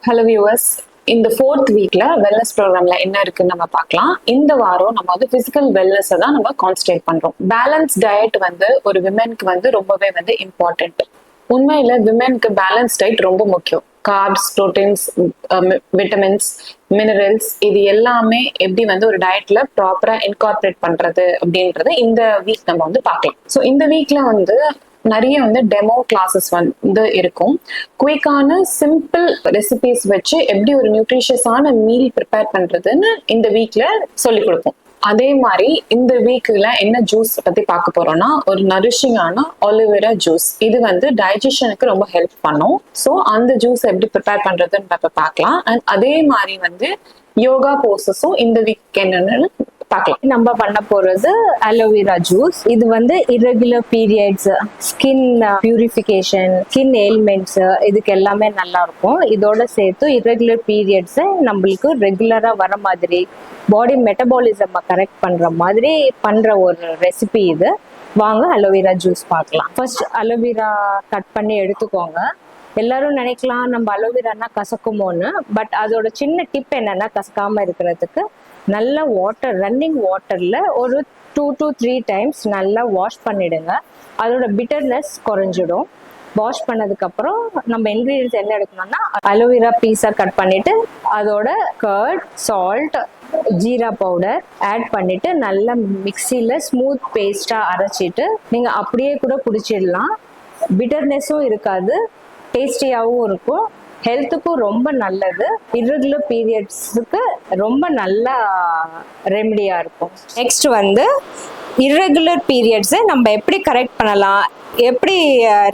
Hello viewers, இந்த fourth வீக்ல wellness ப்ரோக்ராம்ல என்ன இருக்குன்னு நம்ம பார்க்கலாம். இந்த வாரம் நம்ம வந்து பிசிக்கல் வெல்னஸ் தான் நம்ம கான்சன்ட்ரேட் பண்றோம். பேலன்ஸ் டயட் வந்து ஒரு விமென்க்கு வந்து ரொம்பவே வந்து இம்பார்ட்டன்ட். உண்மையில விமென்க்கு பேலன்ஸ் டயட் ரொம்ப முக்கியம். கார்ப்ஸ், புரோட்டீன்ஸ், விட்டமின்ஸ், மினரல்ஸ் இது எல்லாமே எப்படி வந்து ஒரு டயட்ல ப்ராப்பரா இன்கார்பரேட் பண்றது அப்படின்றது இந்த வீக் நம்ம வந்து பார்க்கலாம். ஸோ இந்த வீக்ல வந்து நிறைய வந்து டெமோ கிளாஸஸ் வந்து இருக்கும். குயிக்கான சிம்பிள் ரெசிபிஸ் வச்சு எப்படி ஒரு நியூட்ரிஷியஸான மீல் ப்ரிப்பேர் பண்றதுன்னு இந்த வீக்ல சொல்லி கொடுப்போம். அதே மாதிரி இந்த வீக்ல என்ன ஜூஸ் பத்தி பார்க்க போறோம்னா, ஒரு நரிஷிங்கான ஆலிவேரா ஜூஸ். இது வந்து டைஜஷனுக்கு ரொம்ப ஹெல்ப் பண்ணும். ஸோ அந்த ஜூஸ் எப்படி ப்ரிப்பேர் பண்றதுன்னு நம்ம பார்க்கலாம். அண்ட் அதே மாதிரி வந்து யோகா போசஸும் இந்த வீக் என்னன்னு பார்க்கலாம். நம்ம பண்ண போறது அலோவேரா ஜூஸ். இது வந்து irregular periods, skin purification, skin ailments இதுக்கு எல்லாமே நல்லா இருக்கும். இதோட சேர்த்து irregular பீரியட்ஸ் நம்மளுக்கு ரெகுலரா வர மாதிரி பாடி மெட்டபாலிசம் கரெக்ட் பண்ற மாதிரி பண்ற ஒரு ரெசிபி இது. வாங்க அலோவேரா ஜூஸ் பார்க்கலாம். ஃபர்ஸ்ட் அலோவேரா கட் பண்ணி எடுத்துக்கோங்க. எல்லாரும் நினைக்கலாம் நம்ம அலோவேரானா கசக்குமோன்னு. பட் அதோட சின்ன டிப் என்னன்னா, கசக்காம இருக்கிறதுக்கு நல்ல வாட்டர், ரன்னிங் வாட்டர்ல ஒரு 2 to 3 டைம்ஸ் நல்லா வாஷ் பண்ணிடுங்க. அதோட பிட்டர்னஸ் குறைஞ்சிடும். வாஷ் பண்ணதுக்கு அப்புறம் நம்ம இன்கிரீடியன்ஸ் என்ன எடுக்கணும்னா, அலோவேரா பீஸா கட் பண்ணிட்டு அதோட curd, salt, jeera powder add பண்ணிட்டு நல்லா மிக்சியில ஸ்மூத் பேஸ்டா அரைச்சிட்டு நீங்க அப்படியே கூட குடிச்சிடலாம். பிட்டர்னஸும் இருக்காது, டேஸ்டியாகவும் இருக்கும், ஹெல்த்துக்கும் ரொம்ப நல்லது. irregular பீரியட்ஸுக்கு ரொம்ப நல்ல ரெமடியா இருக்கும். நெக்ஸ்ட் வந்து irregular பீரியட்ஸை நம்ம எப்படி கரெக்ட் பண்ணலாம், எப்படி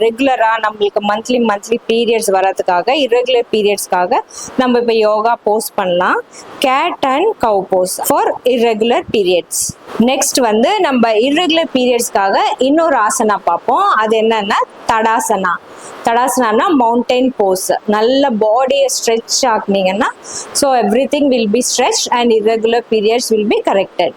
ரெகுலரா நம்மளுக்கு மந்த்லி பீரியட்ஸ் வர்றதுக்காக, irregular பீரியட்ஸ்க்காக நம்ம இப்போ யோகா போஸ் பண்ணலாம். Cat and cow pose for irregular periods. Next வந்து நம்ம irregular பீரியட்ஸ்க்காக இன்னொரு ஆசனா பார்ப்போம். அது என்னன்னா தடாசனா. Tadasana mountain pose. நல்ல பாடியை ஸ்ட்ரெச் ஆக்குனீங்கன்னா so everything will be stretch and irregular periods will be corrected.